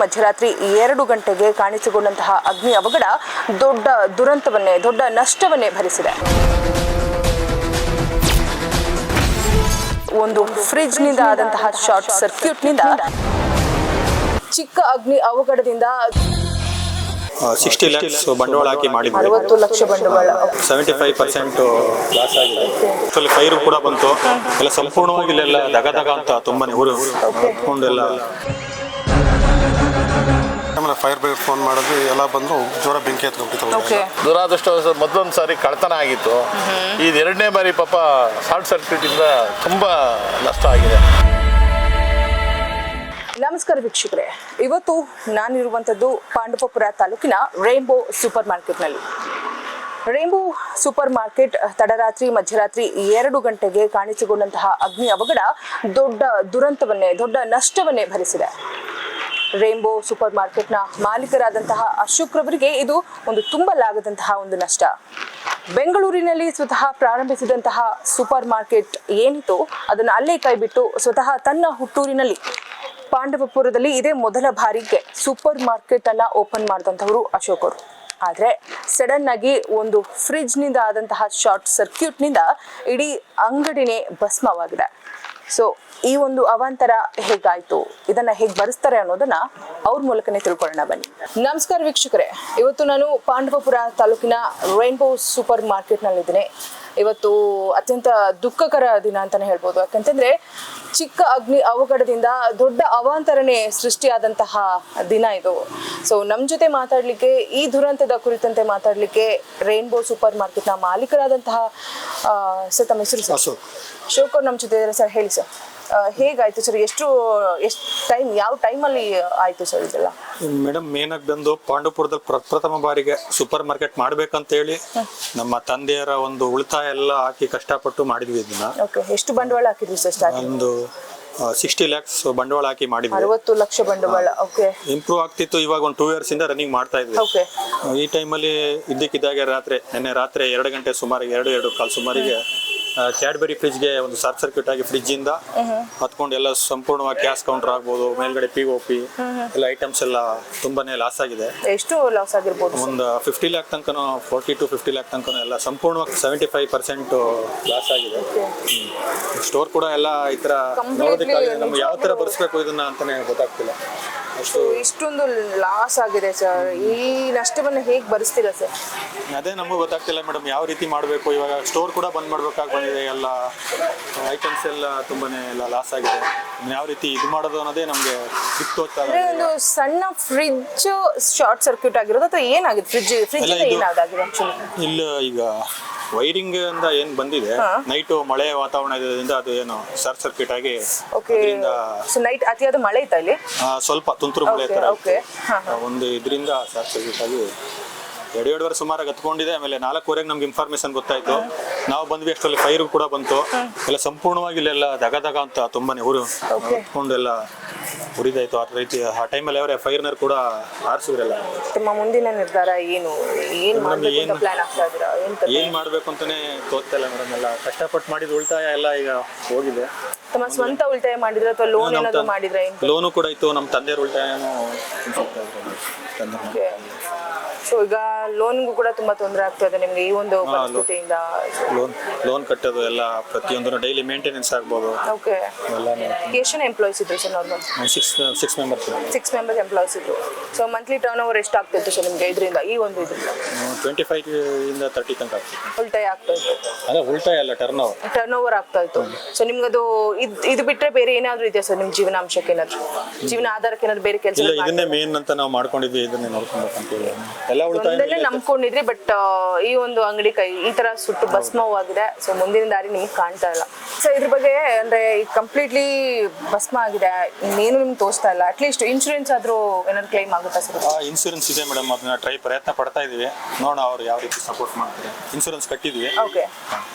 ಮಧ್ಯರಾತ್ರಿ 2 ಗಂಟೆಗೆ ಕಾಣಿಸಿಕೊಂಡಂತಹ ಅಗ್ನಿ ಅವಘಡ ದೊಡ್ಡ ನಷ್ಟವನ್ನೇ ಭರಿಸಿದೆ. ಒಂದು ಫ್ರಿಡ್ಜ್ ನಿಂದ ಆದಂತಹ ಶಾರ್ಟ್ ಸರ್ಕ್ಯೂಟ್ ನಿಂದ ಚಿಕ್ಕ ಅಗ್ನಿ ಅವಘಡದಿಂದ 60 lakhs ಬಂಡವಾಳ ಹಾಕಿ ಮಾಡಿದ್ವಿ. 60 ಲಕ್ಷ ಬಂಡವಾಳ 75% ಲಾಸ್ ಆಗಿದೆ. ಆಕ್ಚುಲಿ ಫೈರ್ ಕೂಡ ಬಂತು. ಎಲ್ಲ ಸಂಪೂರ್ಣವಾಗಿ ಇಲ್ಲೆಲ್ಲ ದಗ ಅಂತ ತುಂಬಾನೇ ಊರು ಎಲ್ಲ ಫೈರ್ ಬ್ರಿಗೇಡ್ ಫೋನ್ ಮಾಡಿದ್ವಿ, ಎಲ್ಲ ಬಂದು ಜೋರ ಬೆಂಕಿ ಹತ್ಕೊಂಡ್ಬಿಟ್ಟಿತ್ತು. ದುರಾದೃಷ್ಟ ಮೊದಲೊಂದು ಸಾರಿ ಕಳ್ತನ ಆಗಿತ್ತು. ಇದು ಎರಡನೇ ಬಾರಿ ಪಾಪ ಶಾರ್ಟ್ ಸರ್ಕ್ಯೂಟ್ ಇಂದ ತುಂಬಾ ನಷ್ಟ ಆಗಿದೆ. ನಮಸ್ಕಾರ ವೀಕ್ಷಕರೇ, ಇವತ್ತು ನಾನಿರುವಂಥದ್ದು ಪಾಂಡವಪುರ ತಾಲೂಕಿನ ರೈನ್ಬೋ ಸೂಪರ್ ಮಾರ್ಕೆಟ್ನಲ್ಲಿ. ರೈನ್ಬೋ ಸೂಪರ್ ಮಾರ್ಕೆಟ್ ತಡರಾತ್ರಿ ಮಧ್ಯರಾತ್ರಿ 2 ಗಂಟೆಗೆ ಕಾಣಿಸಿಕೊಂಡಂತಹ ಅಗ್ನಿ ಅವಘಡ ದೊಡ್ಡ ನಷ್ಟವನ್ನೇ ಭರಿಸಿದೆ. ರೈನ್ಬೋ ಸೂಪರ್ ಮಾರ್ಕೆಟ್ನ ಮಾಲೀಕರಾದಂತಹ ಅಶೋಕ್ ರವರಿಗೆ ಇದು ಒಂದು ತುಂಬಲಾಗದಂತಹ ಒಂದು ನಷ್ಟ. ಬೆಂಗಳೂರಿನಲ್ಲಿ ಸ್ವತಃ ಪ್ರಾರಂಭಿಸಿದಂತಹ ಸೂಪರ್ ಮಾರ್ಕೆಟ್ ಏನಿತ್ತು ಅದನ್ನು ಅಲ್ಲೇ ಕೈಬಿಟ್ಟು ಸ್ವತಃ ತನ್ನ ಹುಟ್ಟೂರಿನಲ್ಲಿ ಪಾಂಡವಪುರದಲ್ಲಿ ಇದೇ ಮೊದಲ ಬಾರಿಗೆ ಸೂಪರ್ ಮಾರ್ಕೆಟ್ ಅನ್ನ ಓಪನ್ ಮಾಡಿದಂಥವರು ಅಶೋಕ್ ಅವರು. ಆದರೆ ಸಡನ್ ಆಗಿ ಒಂದು ಫ್ರಿಡ್ಜ್ ನಿಂದ ಆದಂತಹ ಶಾರ್ಟ್ ಸರ್ಕ್ಯೂಟ್ ನಿಂದ ಇಡೀ ಅಂಗಡಿನೇ ಭಸ್ಮವಾಗಿದೆ. ಸೊ ಈ ಒಂದು ಅವಾಂತರ ಹೇಗಾಯ್ತು, ಇದನ್ನ ಹೇಗೆ ಭರಿಸ್ತಾರೆ ಅನ್ನೋದನ್ನ ಅವ್ರ ಮೂಲಕನೇ ತಿಳ್ಕೊಳ್ಳೋಣ ಬನ್ನಿ. ನಮಸ್ಕಾರ ವೀಕ್ಷಕರೇ, ಇವತ್ತು ನಾನು ಪಾಂಡವಪುರ ತಾಲೂಕಿನ ರೈನ್ಬೋ ಸೂಪರ್ ಮಾರ್ಕೆಟ್ ನಲ್ಲಿದ್ದೀನಿ. ಇವತ್ತು ಅತ್ಯಂತ ದುಃಖಕರ ದಿನ ಅಂತಾನೆ ಹೇಳ್ಬೋದು. ಯಾಕಂತಂದ್ರೆ ಚಿಕ್ಕ ಅಗ್ನಿ ಅವಘಡದಿಂದ ದೊಡ್ಡ ಅವಾಂತರನೇ ಸೃಷ್ಟಿಯಾದಂತಹ ದಿನ ಇದು. ಸೊ ನಮ್ಮ ಜೊತೆ ಮಾತಾಡ್ಲಿಕ್ಕೆ, ಈ ದುರಂತದ ಕುರಿತಂತೆ ಮಾತಾಡ್ಲಿಕ್ಕೆ ರೈನ್ಬೋ ಸೂಪರ್ ಮಾರ್ಕೆಟ್ನ ಮಾಲೀಕರಾದಂತಹ ಸರ್, ತಮ್ಮ ಹೆಸರು ಸರ್? ಅಶೋಕ್ ಅವ್ರು ನಮ್ಮ ಜೊತೆ ಇದ್ದಾರೆ ಸರ್. ಹೇಳಿ ಸರ್, ಹೇಗಾಯ್ತು ಸರ್? ಎಷ್ಟು ಟೈಮ್, ಯಾವ ಟೈಮಲ್ಲಿ ಆಯ್ತು ಸರ್ ಇದೆಲ್ಲ? ಮೇಡಮ್, ಮೇನ್ ಆಗಿ ಬಂದು ಪಾಂಡವಪುರದಲ್ಲಿ ಪ್ರಥಮ ಬಾರಿಗೆ ಸೂಪರ್ ಮಾರ್ಕೆಟ್ ಮಾಡ್ಬೇಕಂತ ಹೇಳಿ ನಮ್ಮ ತಂದೆಯರ ಒಂದು ಉಳಿತಾಯ ಎಲ್ಲ ಹಾಕಿ ಕಷ್ಟಪಟ್ಟು ಮಾಡಿದ್ವಿ ಇದನ್ನ. ಎಷ್ಟು ಬಂಡವಾಳ ಹಾಕಿದ್ವಿ ಸರ್ ಸ್ಟಾರ್ಟಿಂಗ್? ಒಂದು 60 lakhs ಬಂಡವಾಳ ಹಾಕಿ ಮಾಡಿದ್ವಿ. 60 ಲಕ್ಷ ಬಂಡವಾಳ. ಓಕೆ. ಇಂಪ್ರೂವ್ ಆಗ್ತಿತ್ತು. ಇವಾಗ ಒಂದು 2 years ಇಂದ ರನ್ನಿಂಗ್ ಮಾಡ್ತಾ ಇದ್ವಿ. ಈ ಟೈಮಲ್ಲಿ ಇದ್ದಕ್ಕಿದ್ದಾಗೆ ನಿನ್ನೆ ರಾತ್ರಿ 2 ಗಂಟೆ ಸುಮಾರಿಗೆ 2-2:15 ಸುಮಾರಿಗೆ ಕ್ಯಾಡ್ಬರಿ ಫ್ರಿಡ್ಜ್ಗೆ ಒಂದು ಶಾರ್ಟ್ ಸರ್ಕ್ಯೂಟ್ ಆಗಿ ಫ್ರಿಡ್ಜ್ ಇಂದ ಹತ್ಕೊಂಡು ಎಲ್ಲ ಸಂಪೂರ್ಣವಾಗಿ ಕ್ಯಾಶ್ ಕೌಂಟರ್ ಆಗ್ಬೋದು, ಮೇಲ್ಗಡೆ POP ಎಲ್ಲ ಐಟಮ್ಸ್ ಎಲ್ಲ ತುಂಬಾನೇ ಲಾಸ್ ಆಗಿದೆ. ಎಷ್ಟು ಲಾಸ್ ಆಗಿರ್ಬೋದು? ಒಂದು 50 lakh ತನಕನೂ, 40 to 50 lakh ತನಕನೂ ಎಲ್ಲ ಸಂಪೂರ್ಣವಾಗಿ 75% ಲಾಸ್ ಆಗಿದೆ. ಸ್ಟೋರ್ ಕೂಡ ಎಲ್ಲ ಈ ತರ ನೋಡೋದಕ್ಕಾಗಿ ನಮ್ಗೆ ಯಾವ ತರ ಬರ್ಸ್ಬೇಕು ಇದನ್ನ ಅಂತಾನೆ ಗೊತ್ತಾಗ್ತಿಲ್ಲ. ಇಷ್ಟೊಂದು ಲಾಸ್ ಆಗಿದೆ ಸರ್. ಈ ನಷ್ಟವನ್ನು ಹೇಗೆ ಭರಿಸ್ತೀರಾ ಸರ್? ಅದೇ ನಮಗೂ ಗೊತ್ತಾಗ್ತಿಲ್ಲ ಮೇಡಮ್, ಯಾವ ರೀತಿ ಮಾಡಬೇಕು. ಇವಾಗ ಸ್ಟೋರ್ ಕೂಡ ಬಂದ್ ಮಾಡ್ಬೇಕಾಗಿ ಬಂದಿದೆ. ಎಲ್ಲ ಐಟಮ್ಸ್ ಎಲ್ಲ ತುಂಬಾನೇ ಎಲ್ಲ ಲಾಸ್ ಆಗಿದೆ. ಯಾವ ರೀತಿ ಇದು ಮಾಡೋದು ಅನ್ನೋದೇ ನಮ್ಗೆ ಅಂದ್ರೆ ಒಂದು ಸಣ್ಣ ಫ್ರಿಡ್ಜ್ ಶಾರ್ಟ್ ಸರ್ಕ್ಯೂಟ್ ಆಗಿರೋದು ಅಥವಾ ಏನಾಗಿದೆ? ಫ್ರಿಡ್ಜ್ ಏನಾಗಿದೆ ಆಕ್ಚುಲಿ? ಇಲ್ಲ, ಈಗ ವೈರಿಂಗ್ ಅಂತ ಏನ್ ಬಂದಿದೆ, ನೈಟ್ ಮಳೆ ವಾತಾವರಣ ಇರೋದ್ರಿಂದ ಅದು ಏನು ಶಾರ್ಟ್ ಸರ್ಕ್ಯೂಟ್ ಆಗಿ ನೈಟ್ ಅತಿಯಾದ ಮಳೆ ಇತ್ತಾ ಇಲ್ಲಿ? ಸ್ವಲ್ಪ ತುಂತುರು ಮಳೆ ತರ ಒಂದು ಇದರಿಂದ ಶಾರ್ಟ್ ಸರ್ಕ್ಯೂಟ್ ಆಗಿ 2-2:30 ಸುಮಾರಾಗಿ ಹತ್ಕೊಂಡಿದೆ. ಆಮೇಲೆ 4:15 ನಮ್ಗೆ ಇನ್ಫಾರ್ಮೇಶನ್ ಗೊತ್ತಾಯ್ತು. ನಾವು ಬಂದ್ವಿ, ಅಷ್ಟರಲ್ಲಿ ಫೈರ್ ಕೂಡ ಬಂತು. ಎಲ್ಲ ಸಂಪೂರ್ಣವಾಗಿ ಇಲ್ಲೆಲ್ಲ ದಗ ಅಂತ ತುಂಬಾನೇ ಊರು ಹತ್ಕೊಂಡೆಲ್ಲ ಉರಿದಾಯ್ತು. ಆ ರೀತಿ ಆ ಟೈಮಲ್ಲಿ ಅವರೇ ಫೈರ್ನರ್ ಕೂಡ ಆರಿಸಿದ್ರಲ್ಲ. ನಿಮ್ಮ ಮುಂದಿನ ನಿರ್ಧಾರ ಏನು? ಏನ್ ಮಾಡ್ಬೇಕು ಅಂತಾನೆ ತೋರ್ತಾ ಇಲ್ಲ ಮೇಡಮ್. ಎಲ್ಲ ಕಷ್ಟಪಟ್ಟು ಮಾಡಿದ ಉಳಿತಾಯ ಎಲ್ಲ ಈಗ ಹೋಗಿದೆ. ತಮ್ಮ ಸ್ವಂತ ಉಳಿತಾಯ ಮಾಡಿದ್ರೆ ಅಥವಾ ಲೋನ್ ಏನಾದ್ರು ಮಾಡಿದ್ರೆ? ಲೋನು ಕೂಡ ಇತ್ತು, ನಮ್ಮ ತಂದೆಯವ್ರ ಉಳಿತಾಯನೂ. ಸೊ ಈಗ ಲೋನ್ಗೂ ಕೂಡ ತುಂಬಾ ತೊಂದರೆ ಆಗ್ತದೆ ನಿಮ್ಗೆ ಈ ಒಂದು ಪರಿಸ್ಥಿತಿಯಿಂದ? ಲೋನ್ ಕಟ್ಟೋದು ಎಲ್ಲ ಪ್ರತಿಯೊಂದು ಡೈಲಿ ಮೇಂಟೆನೆನ್ಸ್ ಆಗ್ಬೋದು. ಓಕೆ. ಎಷ್ಟು ಜನ ಎಂಪ್ಲಾಯೀಸ್ ಇದ್ರು sir? Normal 6 members. 6 members employees ಇದ್ರು. ಸೊ ಮಂತ್ಲಿ ಟರ್ನ್ ಓವರ್ ಎಷ್ಟು ಆಗ್ತಿತ್ತು ಸರ್ ನಿಮ್ಗೆ ಇದರಿಂದ? ಈ ಒಂದು ಇದರಿಂದ 25 ಇಂದ 30 ತನಕ ಆಗ್ತಿತ್ತು. ಉಳಿತಾಯ ಆಗ್ತಾ ಇತ್ತು? ಅಲ್ಲ, ಉಳಿತಾಯ ಅಲ್ಲ, ಟರ್ನ್ ಓವರ್ ಆಗ್ತಾ ಇತ್ತು. ಸೊ ನಿಮ್ಗದು ಇದು ಬಿಟ್ರೆ ಬೇರೆ ಏನಾದ್ರು ಇದೆಯಾ ಸರ್? ನಿಮ್ ಜೀವನಾಂಶಕ್ಕೆ ಏನಾದ್ರು, ಜೀವನ ಆಧಾರಕ್ಕೆ ಏನಾದ್ರು ಬೇರೆ ಕೆಲಸ? ಇಲ್ಲ, ಇದನ್ನೇ ಮೇನ್ ಅಂತ ನಾವು ಮಾಡ್ಕೊಂಡಿದ್ವಿ. ಇದನ್ನೇ ನೋಡ್ಕೊಂಡ್ಬೇಕಂತೇಳಿ ಎಲ್ಲ ಒಂದಲ್ಲೇ ನಂಬ್ಕೊಂಡಿದ್ರಿ. ಬಟ್ ಈ ಒಂದು ಅಂಗಡಿ ಈ ತರ ಸುಟ್ಟು ಭಸ್ಮವಾಗಿದೆ. ಸೊ ಮುಂದಿನ ದಾರಿ ನಿಮ್ಗೆ ಕಾಣ್ತಾ ಇಲ್ಲ. ಸೊ ಇದ್ರ ಬಗ್ಗೆ ಅಂದ್ರೆ ಕಂಪ್ಲೀಟ್ಲಿ ಭಸ್ಮ ಆಗಿದೆ, ಇನ್ನೇನು ನಿಮ್ಗೆ ತೋರಿಸ್ತಾ ಇಲ್ಲ. ಅಟ್ಲೀಸ್ಟ್ ಇನ್ಶೂರೆನ್ಸ್ ಆದ್ರೂ ಏನಾದ್ರು ಕ್ಲೈಮ್ ಆಗುತ್ತಾ ಸರ್? ಇನ್ಶೂರೆನ್ಸ್ ಇದೆ ಮೇಡಮ್, ಅದನ್ನ ಪ್ರಯತ್ನ ಪಡ್ತಾ ಇದೀವಿ. ನೋಡೋಣ ಅವ್ರು ಯಾವ ರೀತಿ ಸಪೋರ್ಟ್ ಮಾಡ್ತಾರೆ. ಇನ್ಶೂರೆನ್ಸ್ ಕಟ್ಟಿದ್ವಿ. ಓಕೆ.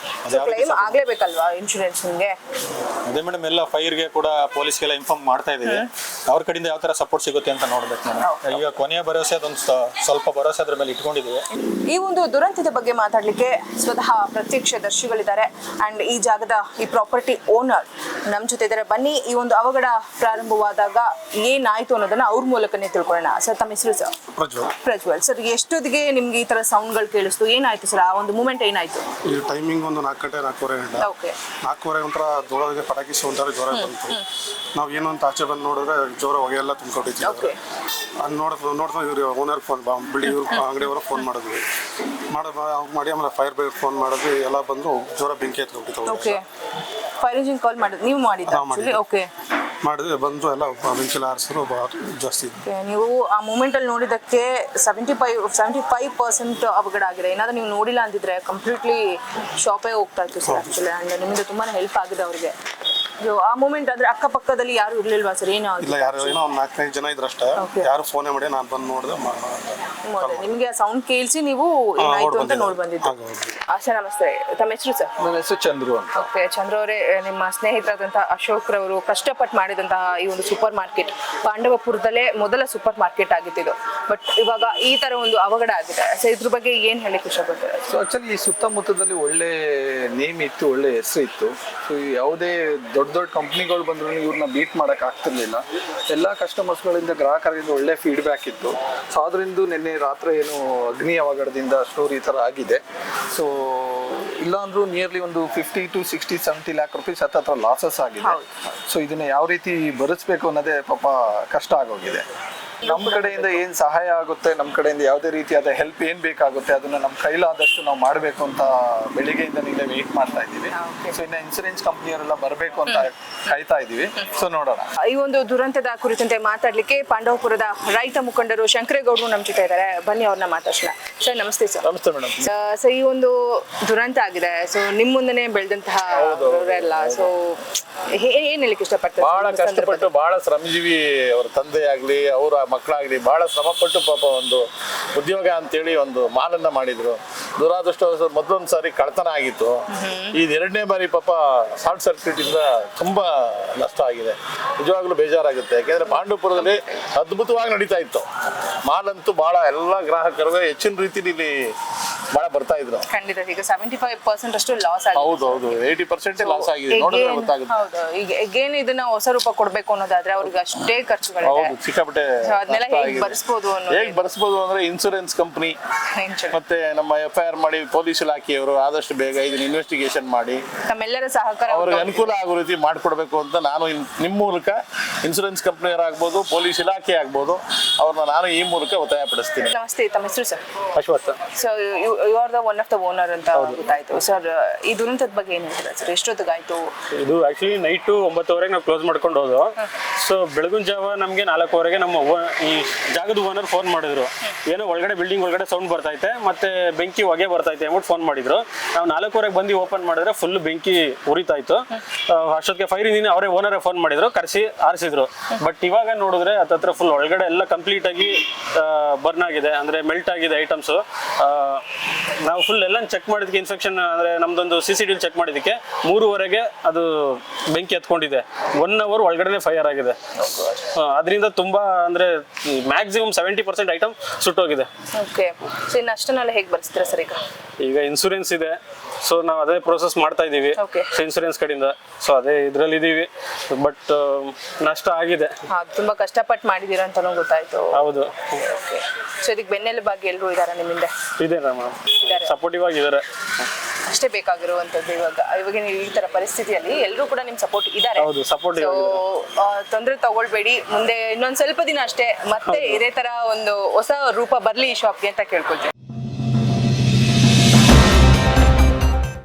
ಕ್ಲೈಮ್ ಆಗ್ಲೇಬೇಕಲ್ವಾ ಇನ್ಶೂರೆನ್ಸ್ ನಿಮ್ಗೆ? ಅದೇ ಮೇಡಮ್, ಎಲ್ಲ ಫೈರ್ಗೆ ಕೂಡ ಪೊಲೀಸ್ಗೆಲ್ಲ ಇನ್ಫಾರ್ಮ್ ಮಾಡ್ತಾ ಇದೀವಿ. ಅವ್ರ ಕಡೆಯಿಂದ ಯಾವ ತರ ಸಪೋರ್ಟ್ ಸಿಗುತ್ತೆ ಅಂತ ನೋಡ್ಬೇಕು ಮೇಡಮ್. ಈಗ ಕೊನೆಯ ಭರವಸೆ ಅದೊಂದು ಸ್ವಲ್ಪ ಭರೋಸೆ ಅದ್ರ ಮೇಲೆ ಇಟ್ಕೊಂಡಿದ್ದೀವಿ. ಈ ಒಂದು ದುರಂತದ ಬಗ್ಗೆ ಮಾತಾಡ್ಲಿಕ್ಕೆ ಸ್ವತಃ ಪ್ರತ್ಯಕ್ಷದರ್ಶಿಗಳಿದ್ದಾರೆ ಅಂಡ್ ಈ ಜಾಗದ ಈ ಪ್ರಾಪರ್ಟಿ ಓನರ್ ನಮ್ಮ ಜೊತೆ ಇದ್ದಾರೆ. ಬನ್ನಿ ಈ ಒಂದು ಅವಘಡ ಪ್ರಾರಂಭವಾದಾಗ ಏನಾಯ್ತು ಅನ್ನೋದನ್ನ ಅವ್ರ ಮೂಲಕನೇ ತಿಳ್ಕೊಳ್ಳೋಣ. ಸರ್ ತಮ್ಮ ಹೆಸರು ಸರ್? ಪ್ರಜ್ವಲ್ ಸರ್. ಎಷ್ಟೊತ್ತಿಗೆ ನಿಮ್ಗೆ ಈ ತರ ಸೌಂಡ್ಗಳು ಕೇಳಿಸ್ತು, ಏನಾಯ್ತು ಸರ್? ಆ ಒಂದು ಮೂಮೆಂಟ್ ಏನಾಯ್ತು? ಈ ಟೈಮಿಂಗ್ ಒಂದು 4 ಗಂಟೆ 4:15 ಗಂಟೆ. ಓಕೆ. 4:15 ಒಂಥರ ಜೋರಾಗಿ ಪಟಾಕಿ ಸೌಂಡ್ ಜೋರ ಬಂತು. ನಾವು ಏನು ಅಂತ ಆಚೆ ಬಂದು ನೋಡಿದ್ರೆ ಜೋರ ಹೊಗೆ ಎಲ್ಲ ತುಂಬಿಕೊಂಡಿದ್ವಿ. ಅದು ನೋಡ್ತಾ ಇವ್ರು ಓನರ್ ಫೋನ್ ಬಿಲ್ಡಿಂಗ್ ಅಂಗಡಿಯವರು ಫೋನ್ ಮಾಡಿದ್ವಿ. ಮಾಡಿ ಆಮೇಲೆ ಫೈರ್ ಬ್ರಿಗೇಡ್ ಫೋನ್ ಮಾಡಿದ್ವಿ. ಎಲ್ಲ ಬಂದು ಜೋರ ಬೆಂಕಿ ಎತ್ಕೊಂಡ್ಬಿಟ್ಟಿತ್ತು. ಓಕೆ. ಫೈರ್ ಇಂಜಿನ್ ಕಾಲ್ ಮಾಡಿದ್ವಿ, ನೀವು ಮಾಡಿದ್ದ? ಓಕೆ. ಮಾಡಿದ್ವಿ, ಬಂದು ಎಲ್ಲ ಬೆಂಕಿಲ್ಲ ಆರಿಸಿದ್ರು ಜಾಸ್ತಿ. ನೀವು ಆ ಮೂಮೆಂಟ್ ಅಲ್ಲಿ ನೋಡಿದಕ್ಕೆ 75% ಅವಘಡ ಆಗಿದೆ. ಏನಾದ್ರೂ ನೀವು ನೋಡಿಲ್ಲ ಅಂದಿದ್ರೆ ಕಂಪ್ಲೀಟ್ಲಿ ಶಾಪೇ ಹೋಗ್ತಾ ಇತ್ತು ಸರ್. ಆಕ್ಚುಲಿ ಅಂಡ್ ನಿಮ್ಮಿಂದ ತುಂಬಾನೇ ಹೆಲ್ಪ್ ಆಗಿದೆ ಅವ್ರಿಗೆ. ಆ ಮೂಮೆಂಟ್ ಆದ್ರೆ ಅಕ್ಕಪಕ್ಕದಲ್ಲಿ ಯಾರು ಇರ್ಲಿಲ್ವಾ ಸರ್? ಇಲ್ಲ, ಯಾರು ಏನೋ ಒಂದು 4-5 ಜನ ಇದ್ರಷ್ಟೇ. ಯಾರು ಫೋನೇ ಮಾಡಿ ನಾನು ಬಂದು ನೋಡಿದೆ. ನಿಮ್ಗೆ ಸೌಂಡ್ ಕೇಳಿಸಿ ನೀವು ಏನಾಯ್ತು ಅಂತ ನೋಡಿ ಬಂದಿದ್ದು. ಸರ್ ನಮಸ್ತೆ, ತಮ್ಮ ಹೆಸರು ಸರ್? ನನ್ನ ಹೆಸರು ಚಂದ್ರು ಅಂತ. ಓಕೆ. ಚಂದ್ರ ಅವರೇ, ನಿಮ್ಮ ಸ್ನೇಹಿತರಾದಂತಹ ಅಶೋಕ್ ರವರು ಕಷ್ಟಪಟ್ಟು ಮಾಡಿದಂತಹ ಈ ಒಂದು ಸೂಪರ್ ಮಾರ್ಕೆಟ್ ಪಾಂಡವಪುರದಲ್ಲೇ ಮೊದಲ ಸೂಪರ್ ಮಾರ್ಕೆಟ್ ಆಗಿತ್ತು. ಬಟ್ ಇವಾಗ ಈ ತರ ಒಂದು ಅವಘಡ ಆಗಿದೆ. ಸೊ ಇದ್ರ ಬಗ್ಗೆ ಏನ್ ಹೇಳಕ್ ಇಷ್ಟಪಡ್ತಾರೆ? ಸೊ ಆಕ್ಚುಲಿ ಈ ಸುತ್ತಮುತ್ತದಲ್ಲಿ ಒಳ್ಳೆ ನೇಮ್ ಇತ್ತು, ಒಳ್ಳೆ ಹೆಸರು ಇತ್ತು. ಸೊ ಯಾವುದೇ ದೊಡ್ಡ ಕಂಪ್ನಿಗಳು ಬಂದ್ರು ಇವ್ರನ್ನ ಬೀಟ್ ಮಾಡಕ್ ಆಗ್ತಿರ್ಲಿಲ್ಲ. ಎಲ್ಲ ಕಸ್ಟಮರ್ಸ್ಗಳಿಂದ, ಗ್ರಾಹಕರಿಂದ ಒಳ್ಳೆ ಫೀಡ್ಬ್ಯಾಕ್ ಇತ್ತು. ಸೊ ಆದ್ರಿಂದ ನಿನ್ನೆ ರಾತ್ರಿ ಏನು ಅಗ್ನಿ ಅವಘಡದಿಂದ ಸ್ಟೋರ್ ಈ ತರ ಆಗಿದೆ. ಸೊ ಇಲ್ಲ ಅಂದ್ರೂ ನಿಯರ್ಲಿ ಒಂದು 50 to 60, 70 lakh rupees ಹತ್ರ ಲಾಸಸ್ ಆಗಿದೆ. ಸೊ ಇದನ್ನ ಯಾವ ರೀತಿ ಭರಿಸ್ಬೇಕು ಅನ್ನೋದೇ ಪಾಪ ಕಷ್ಟ ಆಗೋಗಿದೆ. ನಮ್ಮ ಕಡೆಯಿಂದ ಏನ್ ಸಹಾಯ ಆಗುತ್ತೆ, ನಮ್ಮ ಕಡೆಯಿಂದ ಯಾವುದೇ ರೀತಿಯಾದ ಹೆಲ್ಪ್ ಏನ್ ಬೇಕಾಗುತ್ತೆ ಅದನ್ನ ನಮ್ಮ ಕೈಲಾದಷ್ಟು ನಾವು ಮಾಡಬೇಕು ಅಂತ ಬೆಳಿಗ್ಗೆಯಿಂದ ನೀವೇ ವೇಟ್ ಮಾಡ್ತಾ ಇದ್ದೀವಿ. ಸೊ ಇನ್ನ ಇನ್ಸೂರೆನ್ಸ್ ಕಂಪ್ನಿಯವರೆಲ್ಲ ಬರಬೇಕು ಅಂತ ಕಾಯ್ತಾ ಇದೀವಿ. ಸೊ ನೋಡೋಣ. ಈ ಒಂದು ದುರಂತದ ಕುರಿತಂತೆ ಮಾತಾಡ್ಲಿಕ್ಕೆ ಪಾಂಡವಪುರದ ರೈತ ಮುಖಂಡರು ಶಂಕರೇಗೌಡರು ನಮ್ಮ ಜೊತೆ ಇದ್ದಾರೆ. ಬನ್ನಿ ಅವ್ರನ್ನ ಮಾತಾಡ್ಸೋಣ. ಸರ್ ನಮಸ್ತೆ ಸರ್. ನಮಸ್ತೆ ಮೇಡಮ್. ಸೊ ಈ ಒಂದು ದುರಂತ ಆಗಿದೆ. ಸೊ ನಿಮ್ ಮುಂದೆನೆ ಬೆಳೆದಂತಹ ಅವರೆಲ್ಲ, ಸೊ ಏನ್ ಹೇಳಿಕ್ಕೆ ಇಷ್ಟಪಡ್ತಾರೆ? ಬಹಳ ಕಷ್ಟಪಟ್ಟು, ಬಹಳ ಶ್ರಮಜೀವಿ ಅವ್ರ ತಂದೆ ಆಗ್ಲಿ ಅವರ ಮಕ್ಕಳಾಗ್ಲಿ ಬಹಳ ಶ್ರಮಪಟ್ಟು ಪಾಪ ಒಂದು ಉದ್ಯೋಗ ಅಂತೇಳಿ ಒಂದು ಮಾಲನ್ನ ಮಾಡಿದ್ರು. ದುರಾದೃಷ್ಟ ಮೊದಲೊಂದು ಸಾರಿ ಕಳ್ತನ ಆಗಿತ್ತು. ಈ 2ನೇ ಬಾರಿ ಪಾಪ ಶಾರ್ಟ್ ಸರ್ಕ್ಯೂಟ್ ಇಂದ ತುಂಬಾ ನಷ್ಟ ಆಗಿದೆ. ನಿಜವಾಗ್ಲೂ ಬೇಜಾರಾಗುತ್ತೆ. ಯಾಕೆಂದ್ರೆ ಪಾಂಡವಪುರದಲ್ಲಿ ಅದ್ಭುತವಾಗಿ ನಡೀತಾ ಇತ್ತು. ಮಾಲಂತೂ ಬಹಳ ಎಲ್ಲ ಗ್ರಾಹಕರು ಹೆಚ್ಚಿನ ರೀತಿಲಿ ಇಲ್ಲಿ ಬಹಳ ಬರ್ತಾ ಇದ್ರು. ಖಂಡಿತ. ಈಗ 75% ಅಷ್ಟು ಲಾಸ್ ಆಗಿದೆ. ಹೌದು, 80% ಲಾಸ್ ಆಗಿದೆ. ನೋಡಿದ್ರೆ ಗೊತ್ತಾಗುತ್ತೆ. ಹೌದು. ಈಗ ಅಗೇನ್ ಇದನ್ನ ಹೊಸ ರೂಪ ಕೊಡ್ಬೇಕು ಅನ್ನೋದಾದ್ರೆ ಅವ್ರಿಗೆ ಅಷ್ಟೇ ಖರ್ಚುಗಳಿದೆ. ಹೌದು, ಸಿಕ್ಕಾಪಟ್ಟೆ. ಅದನ್ನೆಲ್ಲ ಹೇಗೆ ಭರಿಸಬಹುದು ಅಂದ್ರೆ ಇನ್ಸೂರೆನ್ಸ್ ಕಂಪನಿ ಮತ್ತೆ ನಮ್ಮ FIR ಮಾಡಿ ಪೊಲೀಸ್ ಇಲಾಖೆಯವರು ಆದಷ್ಟು ಬೇಗ ಇದನ್ನ ಇನ್ವೆಸ್ಟಿಗೇಷನ್ ಮಾಡಿ ತಮ್ಮೆಲ್ಲರ ಸಹಕಾರ ಅವ್ರಿಗೆ ಅನುಕೂಲ ಆಗೋ ರೀತಿ ಮಾಡ್ಕೊಡ್ಬೇಕು ಅಂತ ನಾನು ನಿಮ್ಮ ಮೂಲಕ ಇನ್ಸೂರೆನ್ಸ್ ಕಂಪನಿಯವರಾಗ್ಬೋದು, ಪೊಲೀಸ್ ಇಲಾಖೆ ಆಗ್ಬೋದು, ಅವ್ರನ್ನ ನಾನು ಈ ಮೂಲಕ ಒತ್ತಾಯ ಪಡಿಸ್ತೀನಿ. ನಮಸ್ತೆ, ತಮ್ಮ ಹೆಸರು sir? Ashwath. So you are the one of the owner ಅಂತ ಗೊತ್ತಾಯ್ತು ಸರ್. ಈ ದುರಂತದ ಬಗ್ಗೆ ಏನ್ ಹೇಳ್ತೀರಾ ಸರ್? ಎಷ್ಟೊತ್ತಿಗಾಯ್ತು ಇದು? ಆಕ್ಚುಲಿ ನೈಟು 9:00 ನಾವು ಕ್ಲೋಸ್ ಮಾಡ್ಕೊಂಡು ಹೋದ್ವು. ಸೊ ಬೆಳಗಿನ ಜಾವ ನಮಗೆ 4:00 ನಮ್ಮ ಈ ಜಾಗದ ಓನರ್ ಫೋನ್ ಮಾಡಿದ್ರು. ಏನೋ ಒಳಗಡೆ ಬಿಲ್ಡಿಂಗ್ ಒಳಗಡೆ ಸೌಂಡ್ ಬರ್ತೈತೆ ಮತ್ತೆ ಬೆಂಕಿ ಹೊಗೆ ಬರ್ತೈತೆ ಅಂದ್ಬಿಟ್ಟು ಫೋನ್ ಮಾಡಿದ್ರು. ನಾವು 4:00 ಬಂದು ಓಪನ್ ಮಾಡಿದ್ರೆ ಫುಲ್ ಬೆಂಕಿ ಉರಿತಾ ಇತ್ತು. ಅಷ್ಟೊತ್ತಿಗೆ ಫೈರ್ ಇಂಜಿನ್ ಅವರೇ ಓನರೇ ಫೋನ್ ಮಾಡಿದ್ರು, ಕರೆಸಿ ಆರಿಸಿದ್ರು. ಬಟ್ ಇವಾಗ ನೋಡಿದ್ರೆ ಹತ್ತತ್ರ ಫುಲ್ ಒಳಗಡೆ ಎಲ್ಲ ಕಂಪ್ಲೀಟ್ ಆಗಿ ಬರ್ನ್ ಆಗಿದೆ, ಅಂದ್ರೆ ಮೆಲ್ಟ್ ಆಗಿದೆ ಐಟಮ್ಸ್. ನಾವು ಫುಲ್ ಎಲ್ಲ ಚೆಕ್ ಮಾಡಿದಕ್ಕೆ ಇನ್ಫೆಕ್ಷನ್ ಅಂದ್ರೆ ನಮ್ದೊಂದು CCTV ಚೆಕ್ ಮಾಡಿದಕ್ಕೆ 3:00 ಅದು ಬೆಂಕಿ ಎತ್ಕೊಂಡಿದೆ. 1 hour ಒಳಗಡೆ ಫೈರ್ ಆಗಿದೆ. ಅದರಿಂದ ತುಂಬಾ ಅಂದ್ರೆ ಮ್ಯಾಕ್ಸಿಮಮ್ 70% ಐಟಮ್ ಸುಟ್ಟೋಗಿದೆ. ಓಕೆ. ಸೊ ಇನ್ನು ಅಷ್ಟನ್ನೆಲ್ಲ ಹೇಗೆ ಬರ್ಸ್ತೀರಾ ಸರ್? ಈಗ ಇನ್ಸೂರೆನ್ಸ್ ಇದೆ, ಸೊ ನಾವು ಅದೇ ಪ್ರೋಸೆಸ್ ಮಾಡ್ತಾ ಇದೀವಿ ಇನ್ಸೂರೆನ್ಸ್ ಕಡೆಯಿಂದ. ಸೊ ಅದೇ ಇದ್ರಲ್ಲಿ ಇದೀವಿ. ಬಟ್ ನಷ್ಟ ಆಗಿದೆ. ತುಂಬಾ ಕಷ್ಟಪಟ್ಟು ಮಾಡಿದೀರಾ ಅಂತಾನೂ ಗೊತ್ತಾಯ್ತು. ಹೌದು. ಸೊ ಇದಕ್ಕೆ ಬೆನ್ನೆಲುಬಾಗಿ ಎಲ್ಲರೂ ಇದಾರೆ ನಿಮ್ಮಿಂದ? ಇದೆ ಮ್ಯಾಮ್, ಸಪೋರ್ಟಿವ್ ಆಗಿದ್ದಾರೆ. ಅಷ್ಟೇ ಬೇಕಾಗಿರುವಂತದ್ದು. ಇವಾಗಿನ ಈ ತರ ಪರಿಸ್ಥಿತಿಯಲ್ಲಿ ಎಲ್ಲರೂ ಕೂಡ ನಿಮ್ ಸಪೋರ್ಟ್ ಇದ್ದಾರೆ. ಹೌದು, ಸಪೋರ್ಟಿವ್ ಆಗಿದ್ದಾರೆ. ತೊಂದರೆ ತಗೊಳ್ಬೇಡಿ. ಮುಂದೆ ಇನ್ನೊಂದ್ ಸ್ವಲ್ಪ ದಿನ ಅಷ್ಟೇ ಮತ್ತೆ ಇದೇ ತರ ಒಂದು ಹೊಸ ರೂಪ ಬರ್ಲಿ ಈ ಶಾಪ್ಗೆ ಅಂತ ಕೇಳ್ಕೊಳ್ತೀನಿ.